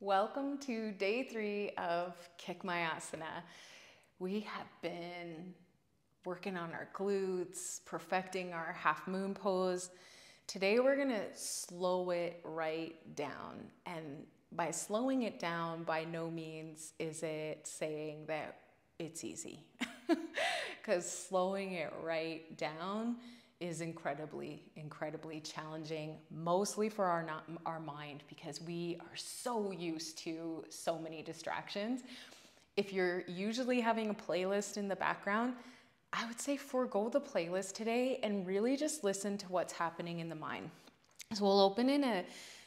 Welcome to day 3 of Kick My Asana. We have been working on our glutes, perfecting our half moon pose. Today we're gonna slow it right down. And by slowing it down, by no means is it saying that it's easy. Because slowing it right down is incredibly challenging, mostly for our mind, because we are so used to so many distractions. If you're usually having a playlist in the background, I would say forego the playlist today and really just listen to what's happening in the mind. So we'll open in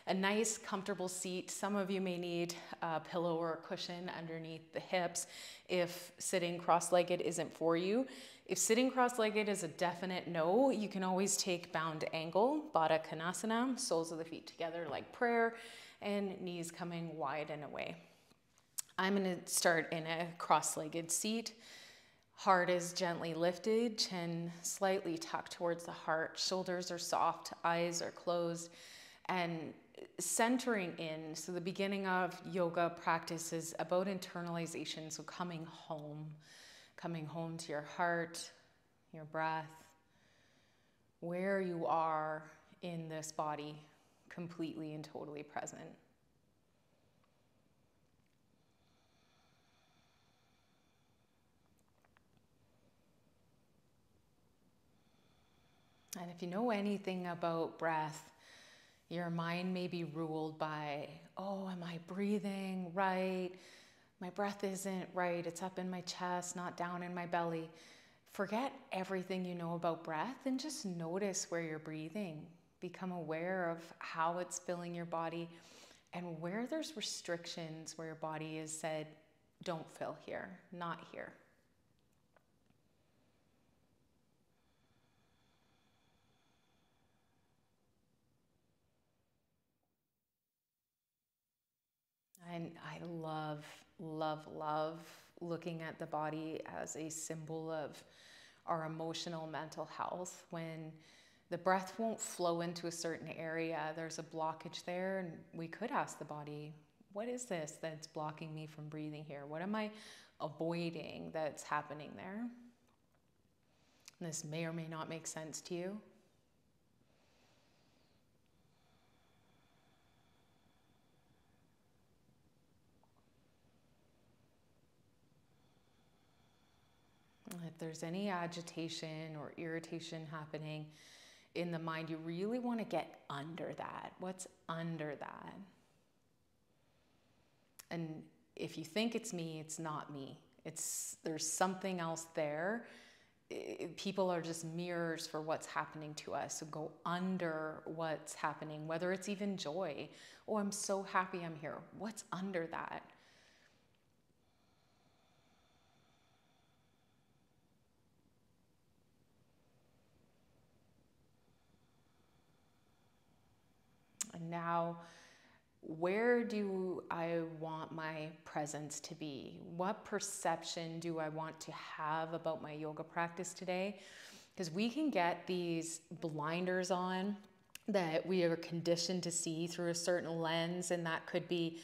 a nice comfortable seat. Some of you may need a pillow or a cushion underneath the hips if sitting cross-legged isn't for you. If sitting cross-legged is a definite no, you can always take bound angle, Baddha Konasana, soles of the feet together like prayer, and knees coming wide and away. I'm gonna start in a cross-legged seat. Heart is gently lifted, chin slightly tucked towards the heart, shoulders are soft, eyes are closed, and centering in. So the beginning of yoga practice is about internalization, so coming home to your heart, your breath, where you are in this body, completely and totally present. And if you know anything about breath, your mind may be ruled by, oh, am I breathing right? My breath isn't right. It's up in my chest, not down in my belly. Forget everything you know about breath and just notice where you're breathing. Become aware of how it's filling your body and where there's restrictions, where your body has said, don't fill here, not here. And I love looking at the body as a symbol of our emotional mental health. When the breath won't flow into a certain area, there's a blockage there, and we could ask the body, what is this that's blocking me from breathing here? What am I avoiding that's happening there? And this may or may not make sense to you. If there's any agitation or irritation happening in the mind, you really want to get under that. What's under that? And if you think it's me, it's not me. There's something else there. People are just mirrors for what's happening to us. So go under what's happening, whether it's even joy. Oh, I'm so happy I'm here. What's under that? And now, where do I want my presence to be? What perception do I want to have about my yoga practice today? Because we can get these blinders on that we are conditioned to see through a certain lens, and that could be,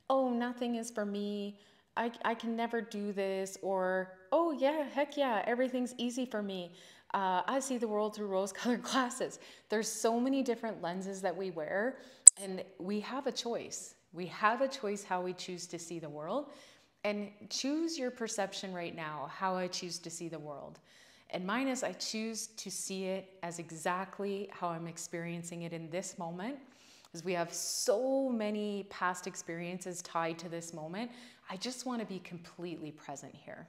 oh, nothing is for me. I can never do this, or, oh yeah, heck yeah, everything's easy for me. I see the world through rose-colored glasses. There's so many different lenses that we wear, and we have a choice. We have a choice how we choose to see the world, and choose your perception right now, how I choose to see the world. And mine is I choose to see it as exactly how I'm experiencing it in this moment, because we have so many past experiences tied to this moment. I just want to be completely present here.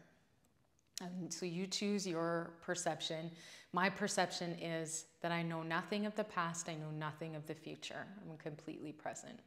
And so you choose your perception. My perception is that I know nothing of the past, I know nothing of the future. I'm completely present.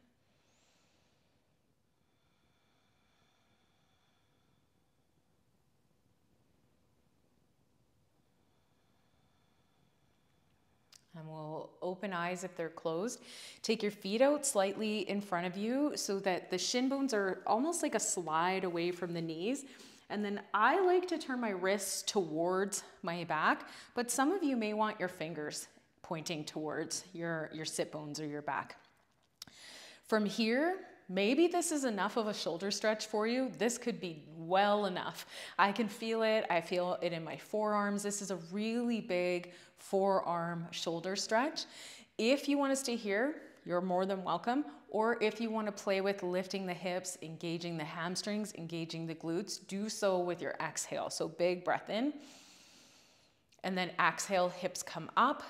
And we'll open eyes if they're closed. Take your feet out slightly in front of you so that the shin bones are almost like a slide away from the knees. And then I like to turn my wrists towards my back, but some of you may want your fingers pointing towards your sit bones or your back. From here, Maybe this is enough of a shoulder stretch for you. This could be well enough. I can feel it. I feel it in my forearms. This is a really big forearm shoulder stretch. If you want to stay here, you're more than welcome. Or if you want to play with lifting the hips, engaging the hamstrings, engaging the glutes, do so with your exhale. So big breath in. And then exhale, hips come up,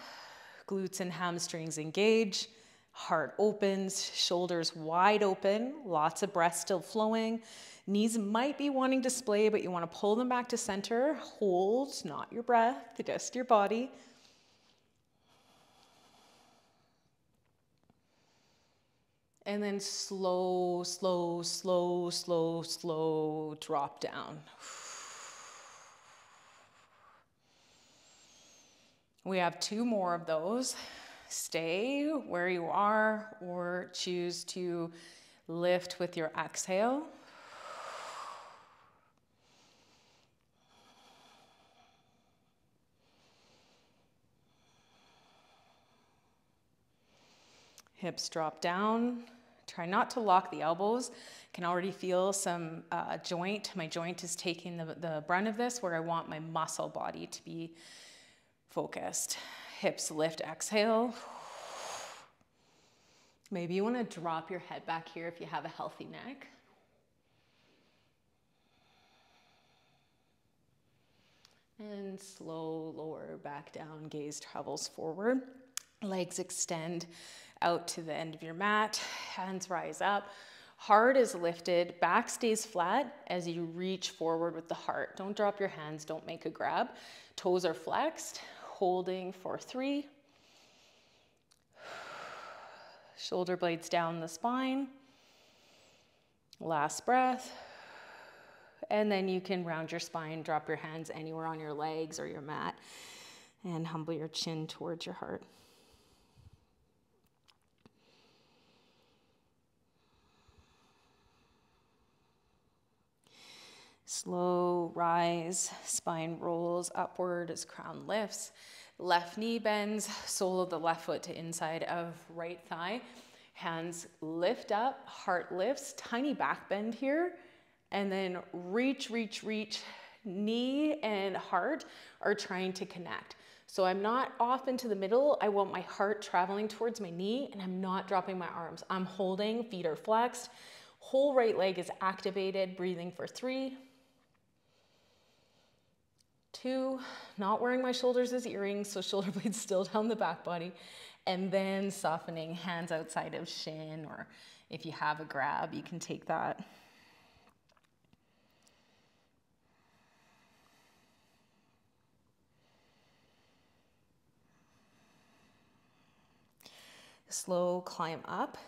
glutes and hamstrings engage. Heart opens, shoulders wide open, lots of breath still flowing. Knees might be wanting to splay, but you want to pull them back to center. Hold, not your breath, just your body. And then slow, slow, slow, slow, slow, drop down. We have 2 more of those. Stay where you are or choose to lift with your exhale. Hips drop down. Try not to lock the elbows. Can already feel some joint. My joint is taking the brunt of this, where I want my muscle body to be focused. Hips lift, exhale. Maybe you want to drop your head back here if you have a healthy neck. And slow, lower back down, gaze travels forward. Legs extend out to the end of your mat. Hands rise up. Heart is lifted, back stays flat as you reach forward with the heart. Don't drop your hands, don't make a grab. Toes are flexed, holding for 3. Shoulder blades down the spine. Last breath. And then you can round your spine, drop your hands anywhere on your legs or your mat, and humble your chin towards your heart. Slow rise, spine rolls upward as crown lifts. Left knee bends, sole of the left foot to inside of right thigh. Hands lift up, heart lifts, tiny back bend here. And then reach, reach, reach. Knee and heart are trying to connect. So I'm not off into the middle. I want my heart traveling towards my knee, and I'm not dropping my arms. I'm holding, feet are flexed. Whole right leg is activated, breathing for 3. 2, not wearing my shoulders as earrings, so shoulder blades still down the back body. And then softening, hands outside of shin, or if you have a grab, you can take that. Slow climb up.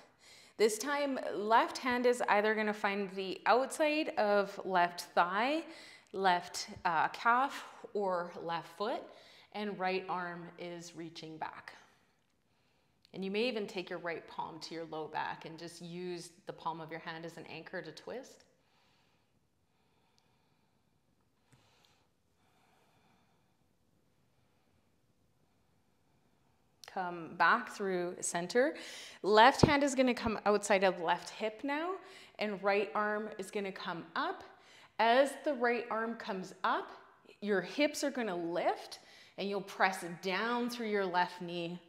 This time, left hand is either going to find the outside of left thigh, left calf, or left foot, and right arm is reaching back. And you may even take your right palm to your low back and just use the palm of your hand as an anchor to twist. Come back through center. Left hand is going to come outside of left hip now, and right arm is going to come up. As the right arm comes up, your hips are going to lift, and you'll press down through your left knee.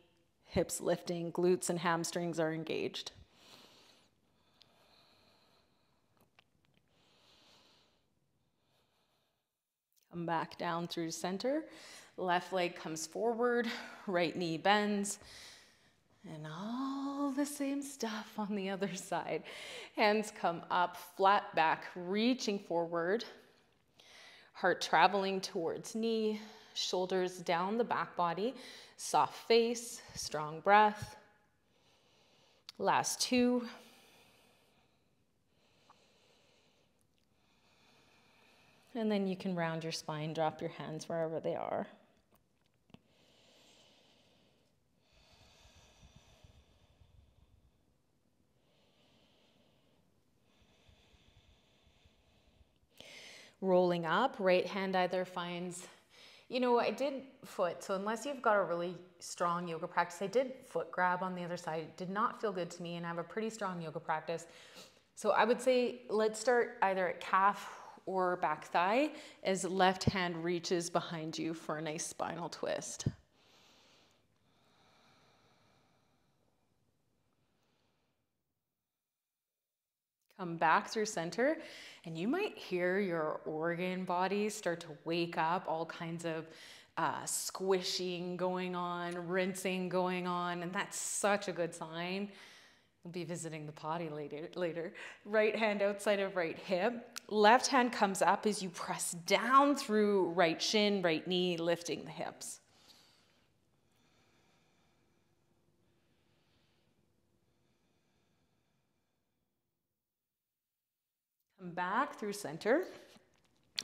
Hips lifting, glutes and hamstrings are engaged. Come back down through center. Left leg comes forward, right knee bends, and all the same stuff on the other side. Hands come up, flat back, reaching forward. Heart traveling towards knee, shoulders down the back body, soft face, strong breath. Last 2. And then you can round your spine, drop your hands wherever they are. Rolling up, right hand either finds You know, I did foot, so unless you've got a really strong yoga practice, I did foot grab on the other side. It did not feel good to me, and I have a pretty strong yoga practice. So I would say let's start either at calf or back thigh as left hand reaches behind you for a nice spinal twist. Come back through center, and you might hear your organ bodies start to wake up, all kinds of squishing going on, rinsing going on, and that's such a good sign. We'll be visiting the potty later. Right hand outside of right hip. Left hand comes up as you press down through right shin, right knee, lifting the hips. Come back through center.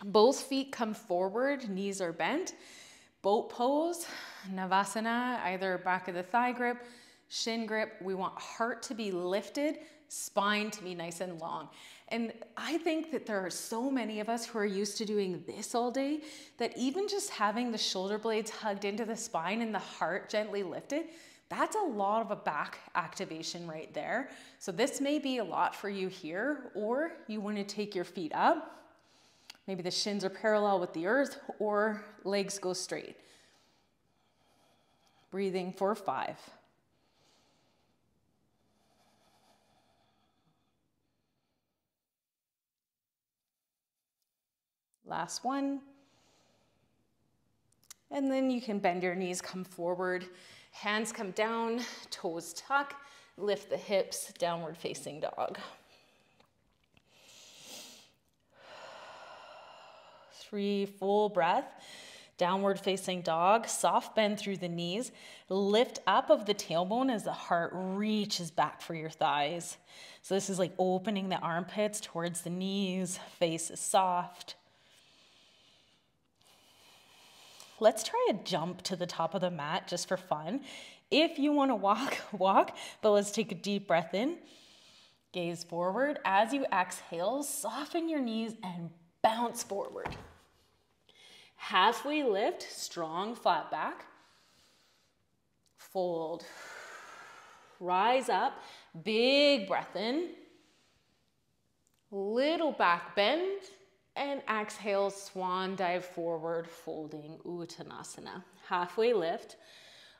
Both feet come forward, knees are bent. Boat pose, Navasana, either back of the thigh grip, shin grip. We want heart to be lifted, spine to be nice and long. And I think that there are so many of us who are used to doing this all day that even just having the shoulder blades hugged into the spine and the heart gently lifted, that's a lot of a back activation right there. So this may be a lot for you here, or you want to take your feet up. Maybe the shins are parallel with the earth, or legs go straight. Breathing for 5. Last one. And then you can bend your knees, come forward, hands come down, toes tuck, lift the hips, downward facing dog. 3, full breath. Downward facing dog, soft bend through the knees, lift up of the tailbone as the heart reaches back for your thighs. So this is like opening the armpits towards the knees, face is soft. Let's try a jump to the top of the mat just for fun. If you want to walk, but let's take a deep breath in. Gaze forward. As you exhale, soften your knees and bounce forward. Halfway lift, strong flat back. Fold. Rise up, big breath in. Little back bend. And exhale, swan dive forward, folding Uttanasana. Halfway lift,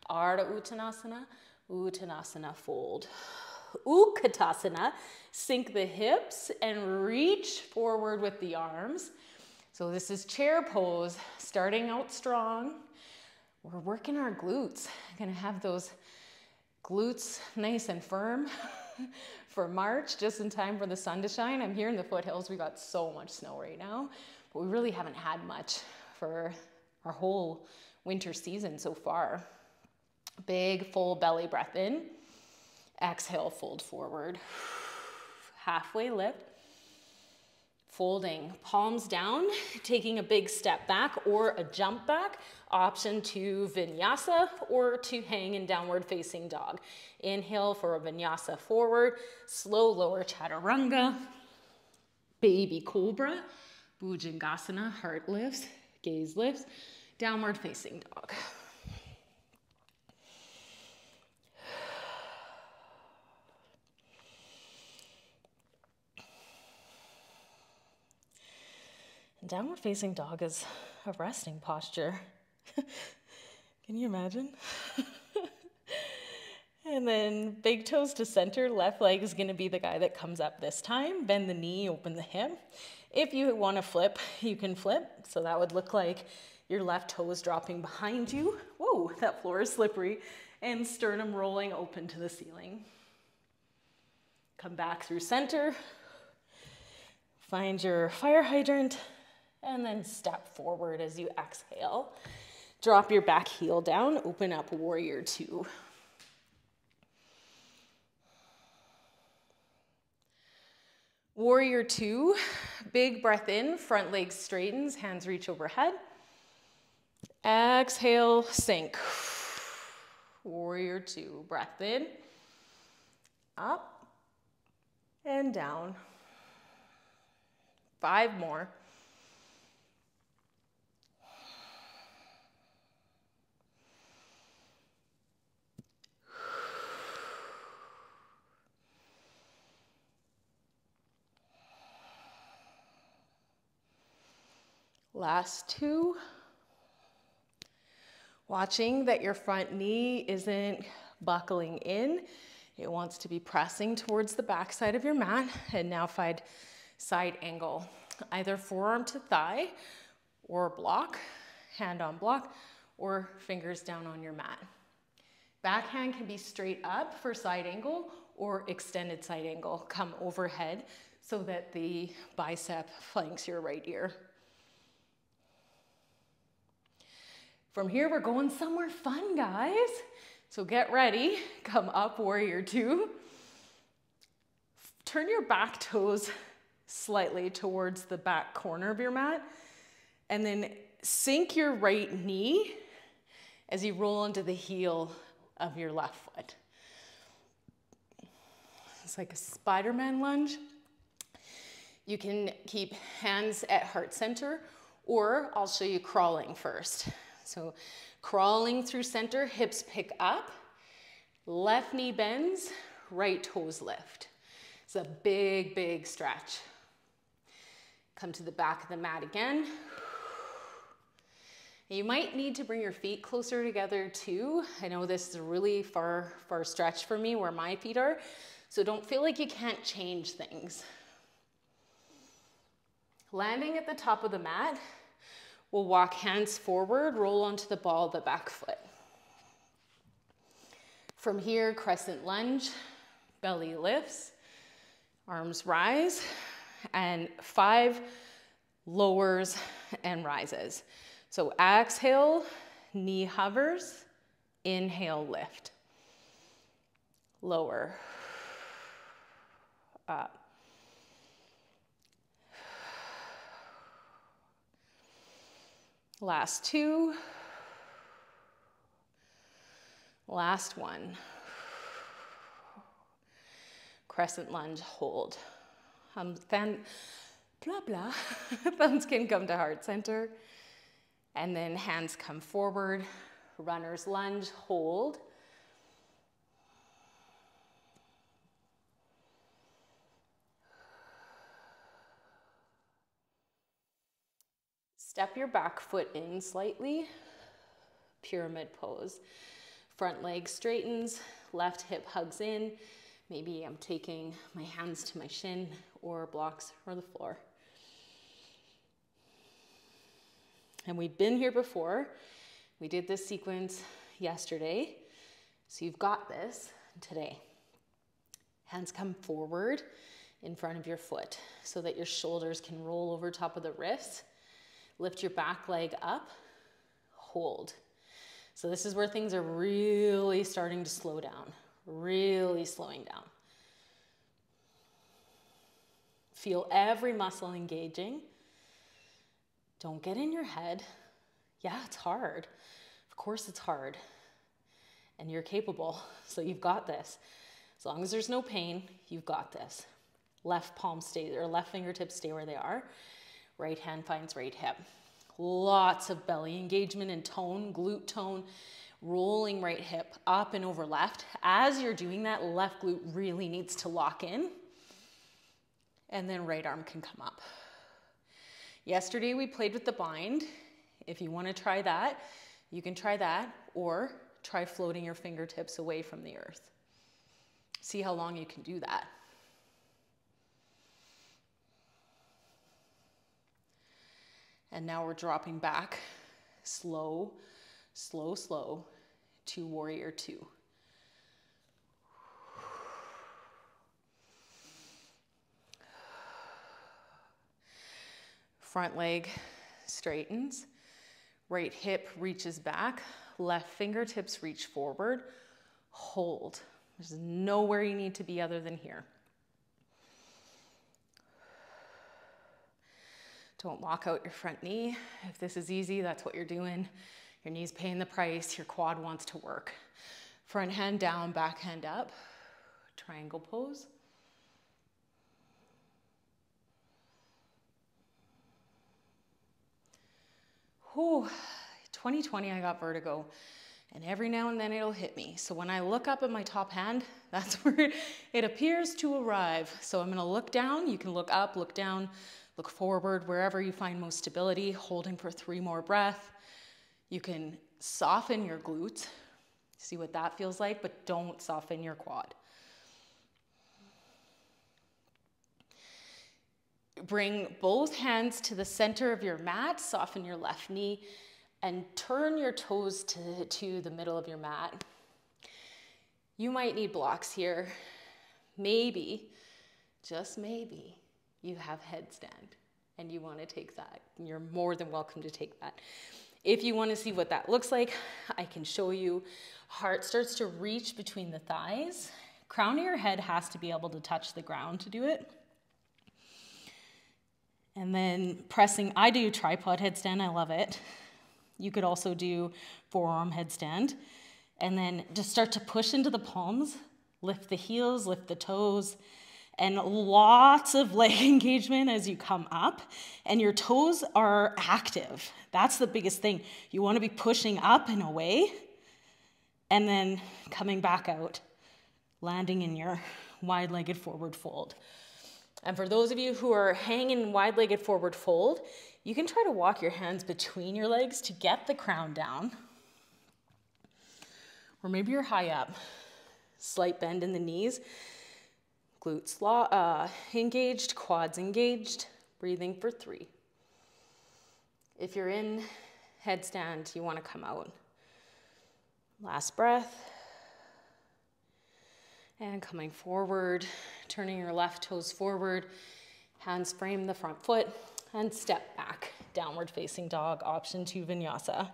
Ardha Uttanasana, Uttanasana fold. Utkatasana, sink the hips and reach forward with the arms. So this is chair pose, starting out strong. We're working our glutes. Gonna have those glutes nice and firm for March, just in time for the sun to shine. I'm here in the foothills. We got so much snow right now, but we really haven't had much for our whole winter season so far. Big full belly breath in. Exhale, fold forward. Halfway lift. Folding, palms down, taking a big step back or a jump back. Option to vinyasa or to hang in downward facing dog. Inhale for a vinyasa forward, slow lower chaturanga, baby cobra, bhujangasana, heart lifts, gaze lifts, downward facing dog. Downward facing dog is a resting posture. Can you imagine? And then big toes to center, left leg is gonna be the guy that comes up this time. Bend the knee, open the hip. If you wanna flip, you can flip. So that would look like your left toe is dropping behind you. Whoa, that floor is slippery. And sternum rolling open to the ceiling. Come back through center. Find your fire hydrant. And then step forward as you exhale. Drop your back heel down, open up warrior 2. Warrior 2, big breath in, front leg straightens, hands reach overhead. Exhale, sink. Warrior 2, breath in, up and down. 5 more. Last 2. Watching that your front knee isn't buckling in. It wants to be pressing towards the back side of your mat. And now find side angle, either forearm to thigh or block, hand on block, or fingers down on your mat. Backhand can be straight up for side angle or extended side angle. Come overhead so that the bicep flanks your right ear. From here, we're going somewhere fun, guys. So get ready, come up, warrior 2. Turn your back toes slightly towards the back corner of your mat, and then sink your right knee as you roll into the heel of your left foot. It's like a Spider-Man lunge. You can keep hands at heart center, or I'll show you crawling first. So crawling through center, hips pick up, left knee bends, right toes lift. It's a big, big stretch. Come to the back of the mat again. You might need to bring your feet closer together too. I know this is a really far stretch for me where my feet are, so don't feel like you can't change things. Landing at the top of the mat, we'll walk hands forward, roll onto the ball of the back foot. From here, crescent lunge, belly lifts, arms rise, and 5 lowers and rises. So exhale, knee hovers, inhale, lift. Lower, up. Last 2. Last 1. Crescent lunge, hold. Then, blah, blah. Thumbs can come to heart center. And then hands come forward. Runner's lunge, hold. Step your back foot in slightly, pyramid pose. Front leg straightens, left hip hugs in. Maybe I'm taking my hands to my shin or blocks or the floor. And we've been here before. We did this sequence yesterday. So you've got this today. Hands come forward in front of your foot so that your shoulders can roll over top of the wrists. Lift your back leg up, hold. So this is where things are really starting to slow down, really slowing down. Feel every muscle engaging. Don't get in your head. Yeah, it's hard. Of course it's hard. And you're capable, so you've got this. As long as there's no pain, you've got this. Left palm stays, or left fingertips stay where they are. Right hand finds right hip. Lots of belly engagement and tone, glute tone, rolling right hip up and over left. As you're doing that, left glute really needs to lock in. And then right arm can come up. Yesterday we played with the bind. If you want to try that, you can try that, or try floating your fingertips away from the earth. See how long you can do that. And now we're dropping back, slow, slow, slow, to warrior 2. Front leg straightens, right hip reaches back, left fingertips reach forward, hold. There's nowhere you need to be other than here. Don't lock out your front knee. If this is easy, that's what you're doing. Your knee's paying the price, your quad wants to work. Front hand down, back hand up. Triangle pose. Whew, 2020 I got vertigo, and every now and then it'll hit me. So when I look up at my top hand, that's where it appears to arrive. So I'm gonna look down, you can look up, look down, Look forward wherever you find most stability, holding for 3 more breaths. You can soften your glutes, see what that feels like, but don't soften your quad. Bring both hands to the center of your mat, soften your left knee, and turn your toes to the middle of your mat. You might need blocks here. Maybe, just maybe, you have headstand and you want to take that. You're more than welcome to take that. If you want to see what that looks like, I can show you. Heart starts to reach between the thighs. Crown of your head has to be able to touch the ground to do it. And then pressing, I do tripod headstand, I love it. You could also do forearm headstand. And then just start to push into the palms, lift the heels, lift the toes, and lots of leg engagement as you come up. And your toes are active. That's the biggest thing. You want to be pushing up and away, and then coming back out, landing in your wide-legged forward fold. And for those of you who are hanging wide-legged forward fold, you can try to walk your hands between your legs to get the crown down. Or maybe you're high up. Slight bend in the knees. Glutes engaged, quads engaged. Breathing for 3. If you're in headstand, you want to come out. Last breath. And coming forward, turning your left toes forward. Hands frame the front foot. And step back, downward facing dog, option 2 vinyasa.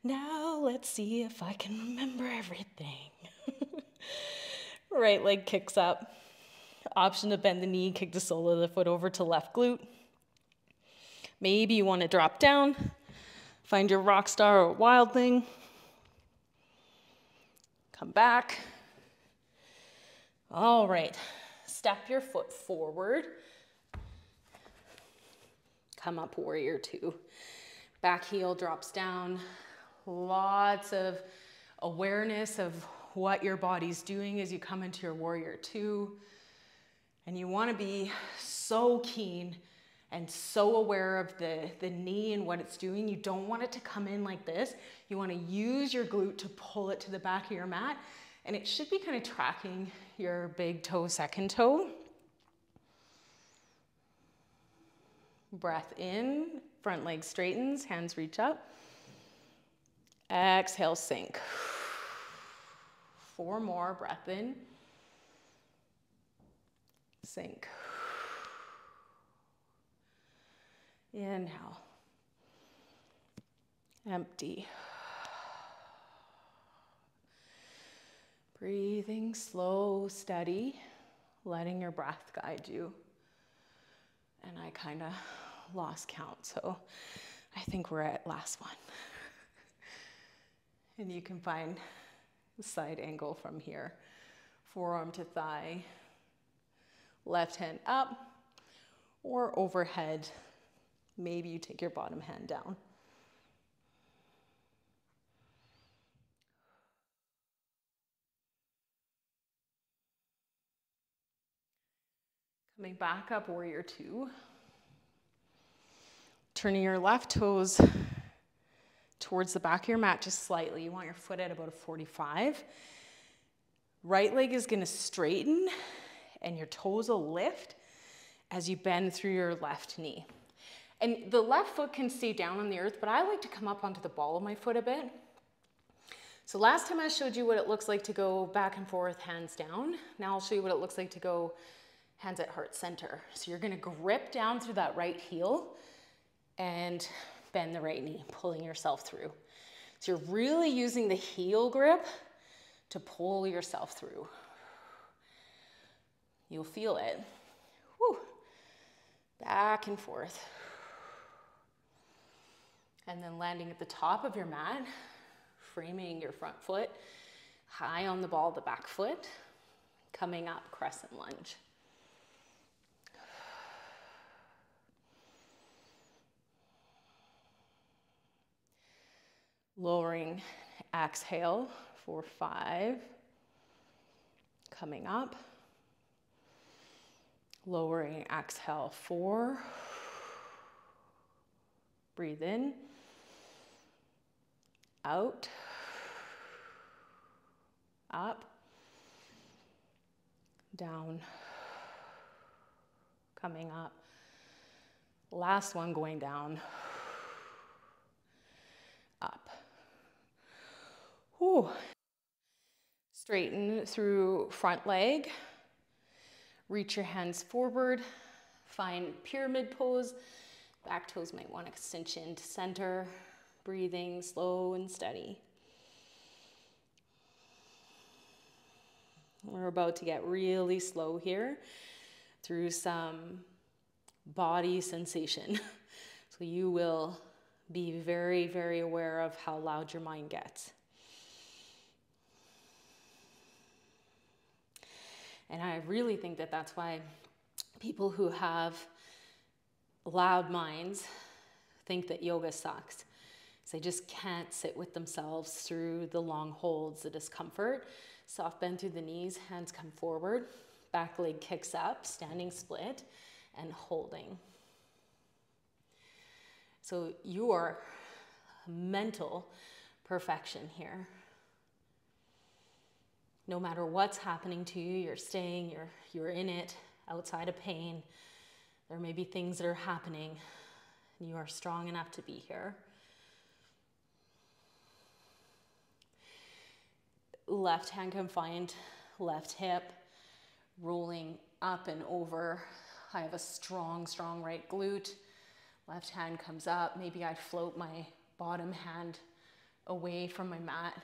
Now let's see if I can remember everything. Right leg kicks up. Option to bend the knee, kick the sole of the foot over to left glute. Maybe you want to drop down, find your rock star or wild thing. Come back. All right. Step your foot forward. Come up, warrior 2. Back heel drops down. Lots of awareness of what your body's doing as you come into your warrior 2. And you want to be so keen and so aware of the knee and what it's doing. You don't want it to come in like this. You want to use your glute to pull it to the back of your mat. And it should be kind of tracking your big toe, second toe. Breath in, front leg straightens, hands reach up. Exhale, sink. 4 more, breath in. Sink. Inhale. Empty. Breathing slow, steady, letting your breath guide you. And I kind of lost count, so I think we're at last one. And you can find the side angle from here. Forearm to thigh, left hand up, or overhead. Maybe you take your bottom hand down. Coming back up, warrior 2. Turning your left toes towards the back of your mat just slightly. You want your foot at about a 45. Right leg is going to straighten and your toes will lift as you bend through your left knee. And the left foot can stay down on the earth, but I like to come up onto the ball of my foot a bit. So last time I showed you what it looks like to go back and forth, hands down. Now I'll show you what it looks like to go hands at heart center. So you're going to grip down through that right heel and bend the right knee, pulling yourself through. So you're really using the heel grip to pull yourself through. You'll feel it. Whew. Back and forth. And then landing at the top of your mat, framing your front foot, high on the ball of the back foot, coming up, crescent lunge. Lowering, exhale for 5, coming up, Lowering, exhale, 4. Breathe in, out, up, down, coming up. Last one going down, up. Whew. Straighten through front leg. Reach your hands forward. Find pyramid pose. Back toes might want to extension to center. Breathing slow and steady. We're about to get really slow here through some body sensation. So you will be very, very aware of how loud your mind gets. And I really think that that's why people who have loud minds think that yoga sucks. They just can't sit with themselves through the long holds, the discomfort. Soft bend through the knees, hands come forward, back leg kicks up, standing split, and holding. So your mental perfection here. No matter what's happening to you, you're staying, you're in it, outside of pain. There may be things that are happening, and you are strong enough to be here. Left hand can find left hip, rolling up and over. I have a strong, strong right glute. Left hand comes up. Maybe I float my bottom hand away from my mat,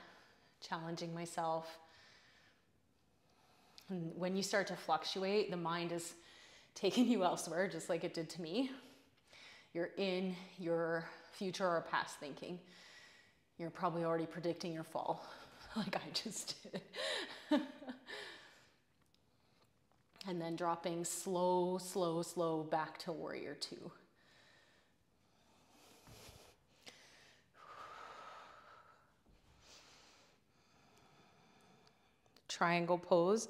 challenging myself. And when you start to fluctuate, the mind is taking you elsewhere, just like it did to me. You're in your future or past thinking. You're probably already predicting your fall, like I just did. And then dropping slow, slow, slow back to warrior 2. Triangle pose,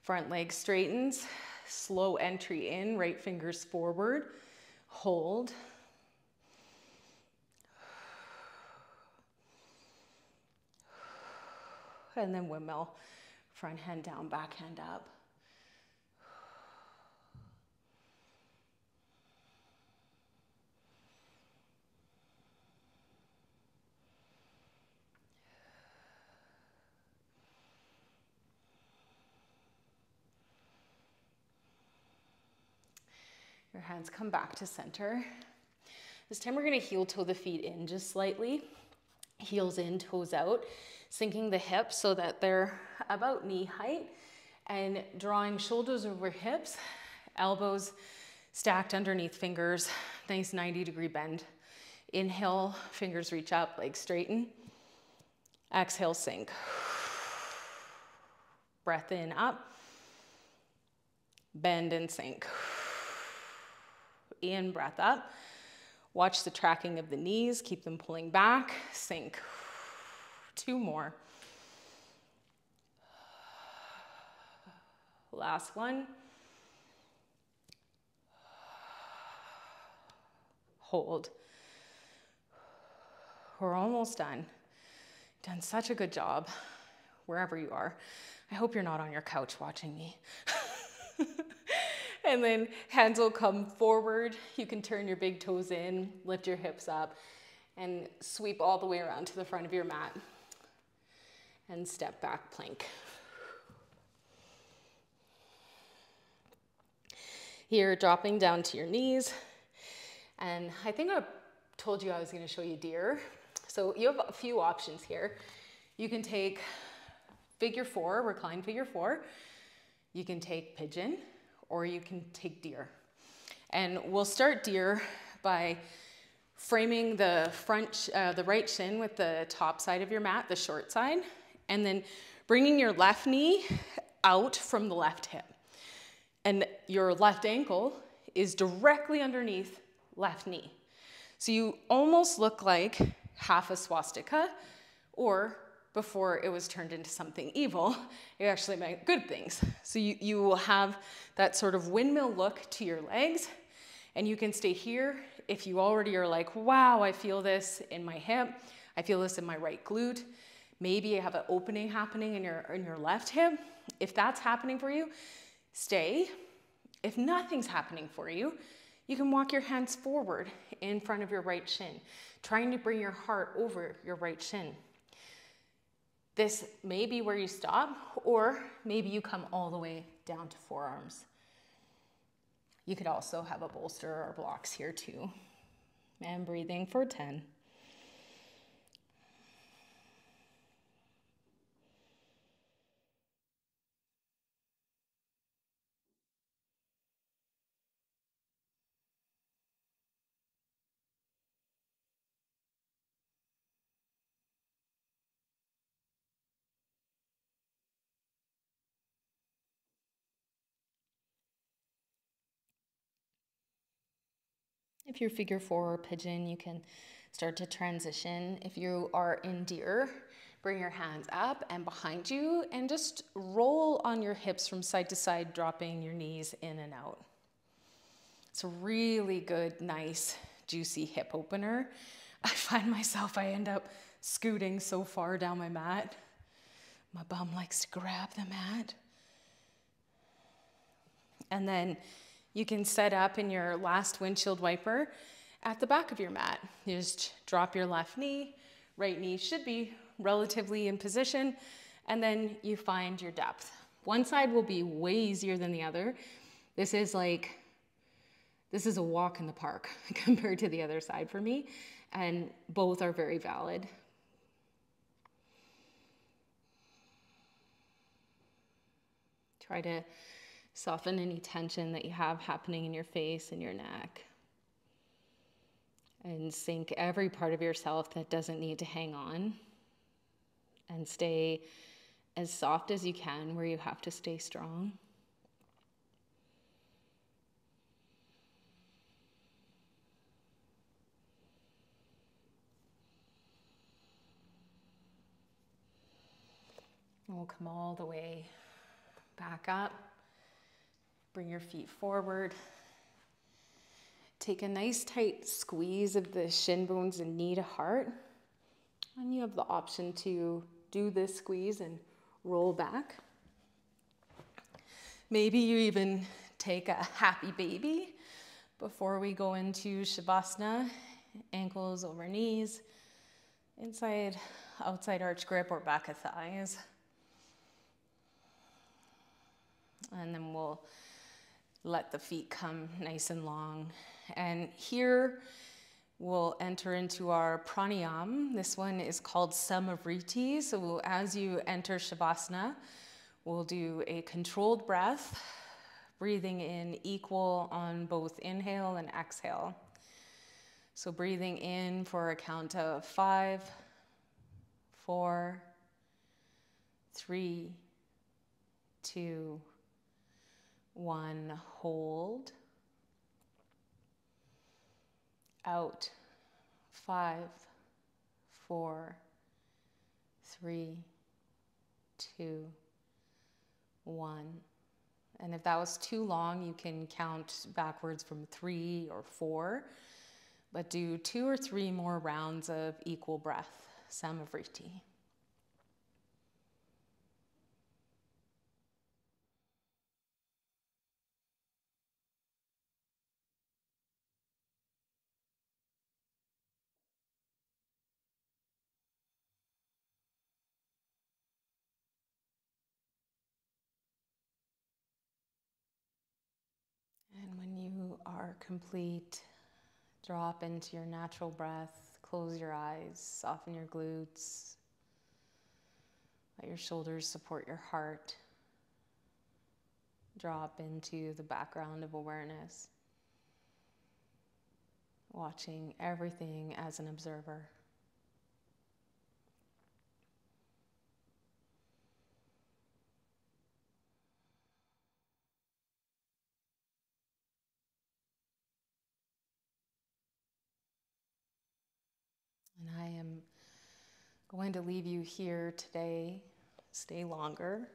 front leg straightens, slow entry in, right fingers forward, hold. And then windmill, front hand down, back hand up. Your hands come back to center. This time we're going to heel toe the feet in just slightly. Heels in, toes out, sinking the hips so that they're about knee height and drawing shoulders over hips, elbows stacked underneath fingers, nice 90-degree bend. Inhale, fingers reach up, legs straighten. Exhale, sink. Breath in, up. Bend and sink. In, breath up. Watch the tracking of the knees. Keep them pulling back. Sink. 2 more. Last one. Hold. We're almost done. Done such a good job, wherever you are. I hope you're not on your couch watching me. And then hands will come forward. You can turn your big toes in, lift your hips up, and sweep all the way around to the front of your mat. And step back plank. Here, dropping down to your knees. And I think I told you I was going to show you deer. So you have a few options here. You can take figure 4, recline figure 4. You can take pigeon, or you can take deer. And we'll start deer by framing the front, the right shin with the top side of your mat, the short side, and then bringing your left knee out from the left hip. And your left ankle is directly underneath left knee. So you almost look like half a swastika or before it was turned into something evil. It actually meant good things. So you will have that sort of windmill look to your legs, and you can stay here if you already are like, wow, I feel this in my hip, I feel this in my right glute. Maybe you have an opening happening in your left hip. If that's happening for you, stay. If nothing's happening for you, you can walk your hands forward in front of your right shin, trying to bring your heart over your right shin. This may be where you stop, or maybe you come all the way down to forearms. You could also have a bolster or blocks here too. And breathing for 10. If you're figure four or pigeon, you can start to transition. If you are in deer, bring your hands up and behind you and just roll on your hips from side to side, dropping your knees in and out. It's a really good, nice, juicy hip opener. I find myself, I end up scooting so far down my mat. My bum likes to grab the mat. And then you can set up in your last windshield wiper at the back of your mat. You just drop your left knee, right knee should be relatively in position, and then you find your depth. One side will be way easier than the other. This is a walk in the park compared to the other side for me, and both are very valid. Try to soften any tension that you have happening in your face and your neck. And sink every part of yourself that doesn't need to hang on. And stay as soft as you can where you have to stay strong. And we'll come all the way back up. Bring your feet forward. Take a nice tight squeeze of the shin bones and knee to heart. And you have the option to do this squeeze and roll back. Maybe you even take a happy baby before we go into Shavasana. Ankles over knees, inside, outside arch grip or back of thighs. And then we'll let the feet come nice and long. And here we'll enter into our pranayama. This one is called Samavriti. So as you enter Shavasana, we'll do a controlled breath, breathing in equal on both inhale and exhale. So breathing in for a count of 5, 4, 3, 2, 1, hold. Out, 5, 4, 3, 2, 1. And if that was too long, you can count backwards from 3 or 4, but do 2 or 3 more rounds of equal breath, Samavriti. And when you are complete, drop into your natural breath, close your eyes, soften your glutes, let your shoulders support your heart, drop into the background of awareness, watching everything as an observer. And I am going to leave you here today. Stay longer.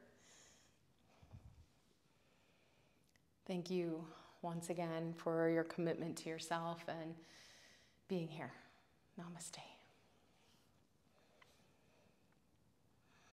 Thank you once again for your commitment to yourself and being here. Namaste.